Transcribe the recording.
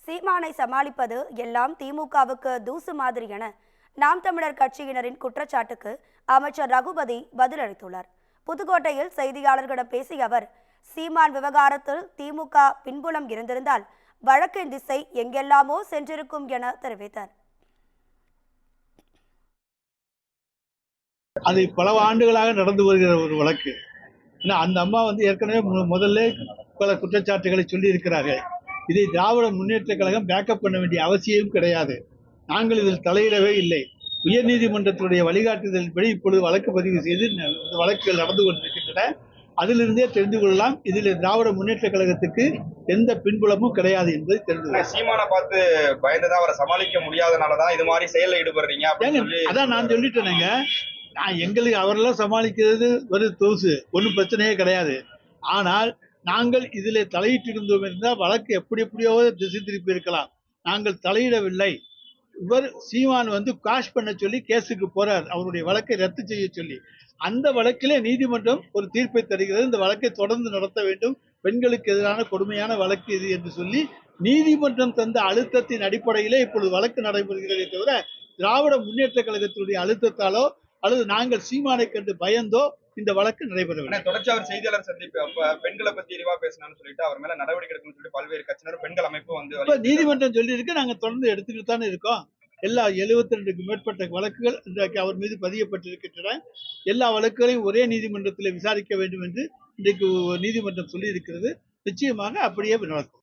சீமானை சமாளிப்பது எல்லாம் திமுகவுக்கு தூசு மாதிரி என நாம் தமிழர் கட்சியினரின் குற்றச்சாட்டுக்கு அமைச்சர் ரகுபதி பதிலளித்துள்ளார். புதுக்கோட்டையில் செய்தியாளர்களிடம் பேசிய அவர், சீமான் விவகாரத்தில் திமுக பின்புலம் இருந்திருந்தால் வழக்கின் திசை எங்கெல்லாமோ சென்றிருக்கும் என தெரிவித்தார். அது பல ஆண்டுகளாக நடந்து வருகிற ஒரு வழக்கு. அந்த அம்மா ஏற்கனவே முதல்ல பல குற்றச்சாட்டுகளை சொல்லி இருக்கிறார்கள். இதை திராவிட முன்னேற்ற கழகம் பேக்கப் பண்ண வேண்டிய அவசியம் கிடையாது. நாங்கள் இதில் தலையிடவே இல்லை. உயர்நீதிமன்றத்துடைய வழிகாட்டுதலின்படி இப்பொழுது வழக்கு பதிவு செய்து வழக்குகள் நடந்து கொண்டிருக்கின்றன. அதிலிருந்தே தெரிந்து கொள்ளலாம் இதில் திராவிட முன்னேற்ற கழகத்துக்கு எந்த பின்புலமும் கிடையாது என்பதை தெரிந்து. சீமானை பார்த்து பயந்துதான் அவரை சமாளிக்க முடியாதனாலதான் இது மாதிரி செயலில் ஈடுபடுறீங்க. அதான் நான் சொல்லிட்டேனுங்க. எங்களுக்கு அவரெல்லாம் சமாளிக்கிறது ஒரு தோசு, ஒன்றும் பிரச்சனையே கிடையாது. ஆனால் நாங்கள் இதில் தலையிட்டு இருந்தோம் என்றால் வழக்கு எப்படியோ திசை திருப்பி இருக்கலாம். நாங்கள் தலையிடவில்லை. இவர் சீமான் காஷ் பண்ண சொல்லி கேஸுக்கு போறார், அவருடைய வழக்கை ரத்து செய்ய சொல்லி. அந்த வழக்கிலே நீதிமன்றம் ஒரு தீர்ப்பை தருகிறது. இந்த வழக்கை தொடர்ந்து நடத்த வேண்டும், பெண்களுக்கு எதிரான கொடுமையான வழக்கு இது என்று சொல்லி நீதிமன்றம் தந்த அழுத்தத்தின் அடிப்படையிலே இப்பொழுது வழக்கு நடைபெறுகிறதே தவிர திராவிட முன்னேற்ற கழகத்தினுடைய அழுத்தத்தாலோ அல்லது நாங்கள் சீமானை கண்டு பயந்தோ இந்த வழக்கு நடைபெறவில்லை. தொடர்ச்சி அவர் செய்தியாளர் சந்திப்பு பெண்களை பத்தி இழிவா பேசினான்னு சொல்லிட்டு அவர் மேல நடவடிக்கை எடுக்கணும்னு சொல்லிட்டு பல்வேறு கட்சியினர் பெண்கள் அமைப்பு நீதிமன்றம் சொல்லி இருக்கு. நாங்க தொடர்ந்து எடுத்துக்கிட்டு தானே இருக்கோம். எல்லா 72க்கு மேற்பட்ட வழக்குகள் இன்றைக்கு அவர் மீது பதியப்பட்டிருக்கின்றன. எல்லா வழக்குகளையும் ஒரே நீதிமன்றத்தில் விசாரிக்க வேண்டும் என்று இன்றைக்கு நீதிமன்றம் சொல்லி இருக்கிறது. நிச்சயமாக அப்படியே நடக்கும்.